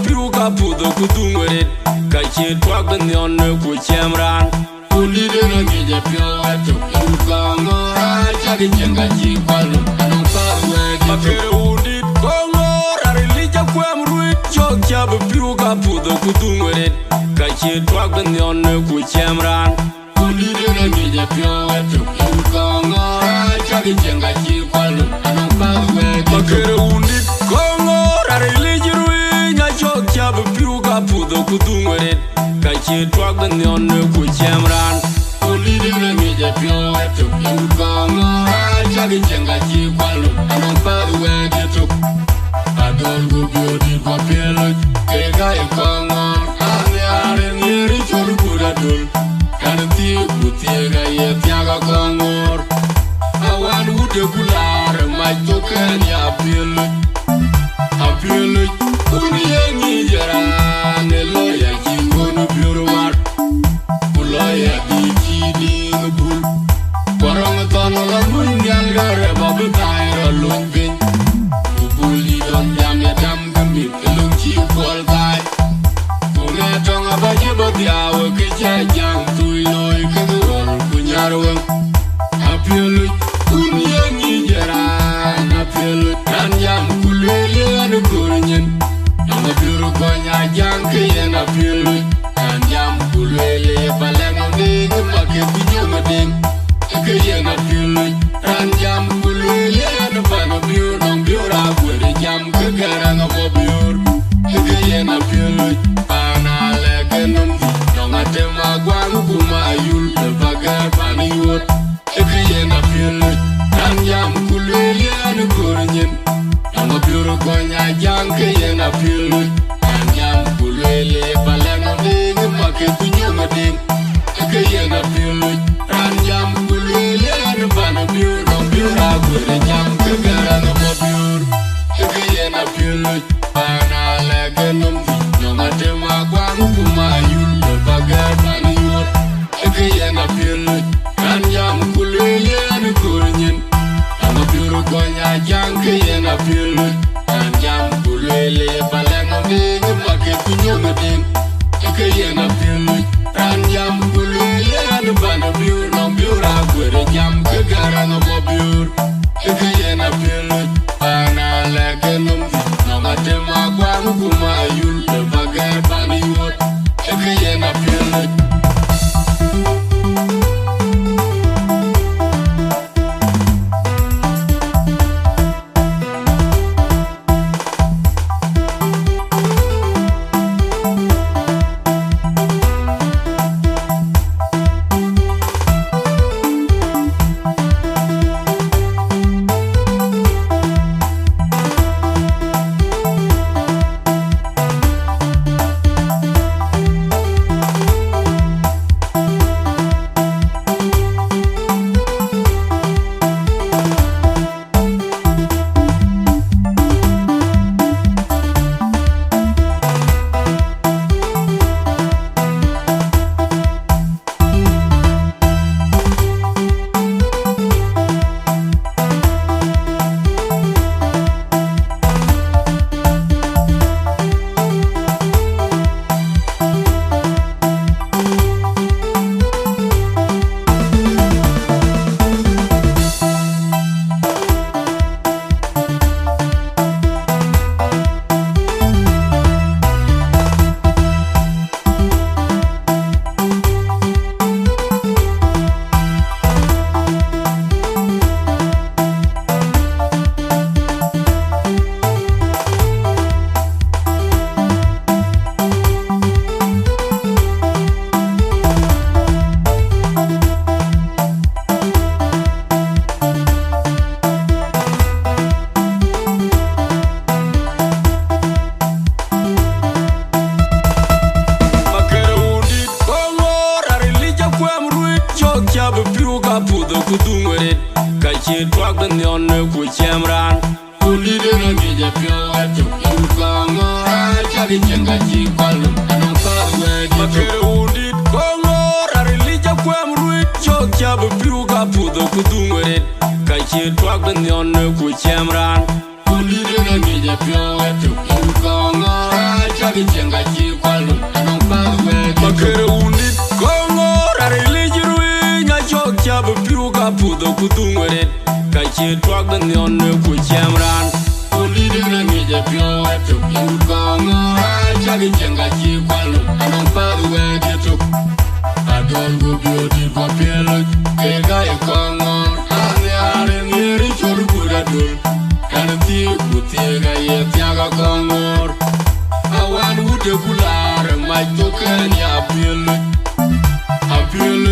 piu ka pudo kudungret ka che twag nyon ku chemran Uli de no ngeje pio eto Ukangora chagi chenga chikwalu Anumpa uwe makere undit kongor arilija kwem ruit chok chab piu ka pudo kudungret ka che twag nyon ku chemran Uli de no ngeje pio eto Ukangora chagi chenga chikwalu Anumpa uwe makere undit kongor arilija ruit chok chab piu ka pudo kudungret ka che twag nyon ku chemran Uli de no ngeje pio eto Ukangora chagi chenga chikwalu Anumpa uwe geto Adol gubio di kwa pielo Kega ikongor Ane are ngiri cholu buradul Kanti kutiega ye tiaga kongor Awan ude kular Majoken ya pielo Apielo Uniye ngijera Neloya kikonu biuruwar Uloya di chidi ngubul Korong tono la munyal gare Babu tairo lungbin Ubuli don jam ya dam gambit Lung chi kwal kai Kune tonga baji bodiawa Kicha jang tui loy Kagurol kunyarwang Apielu Unye ngijera Apielu Kan jam kulwele anu kurinyen Nanga biuru konya jang kiyen apielu Kan jam kulwele Balengo ding Make binyonga ding Kiyen apielu Kan jam kulwele anu pano biur Nong biura kwere jam kegara ngabo biur Kiyen apielu Pana lege numbi Nonga tema gwangu kuma ayul Lebaga pani yot Kiyen apielu Kan jam kulwele anu kurinyen Nanga biuru konya jang kiyen apielu Kan jam kulwele Balengo ding Make binyonga ding Kiyen apielu Kan jam kulwele anu pano biur Nong biura kwere jam kegara ngabo biur Kiyen apielu Pana lege numbi Nonga tema gwangu kuma ayul Lebaga pani yot Kiyen apielu Kan jam kulwele anu kurinyen Nanga biuru konya jang kiyen apielu Kan jam kulwele Balengo ding Make binyonga ding Kiyen apielu Kan jam kulwele anu pano biur Nong biura kwere jam kegara ngabo biur Kiyen apielu Pana lege numbi Nonga tema gwangu kuma ayul Lebaga pani yot Kiyen apielu kudungret ka che twag nyon ku chemran Uli de no ngeje pio eto Ukangora chagi chenga chikwalu Anumpa uwe makere undit kongor arilija kwem ruit chok chab piu ka pudo kudungret ka che twag nyon ku chemran Uli de no ngeje pio eto Ukangora chagi chenga chi kwalu anong pathwe Makere undit kongor arilijiru nya chok chabu piru ka pudo kudungweret Kache twag the nyon ku chamran Ulidi rangi je pyo etuk Ingu kongo chagi chenga chi kwalu anong pathwe dituk Adol gu bioti kwa pieluk Kega e kongo Ane are ngiri choru kudadul Kanati kutiega ye tiaga kongor Awan wude kulare mai token ya pieluk Apieluk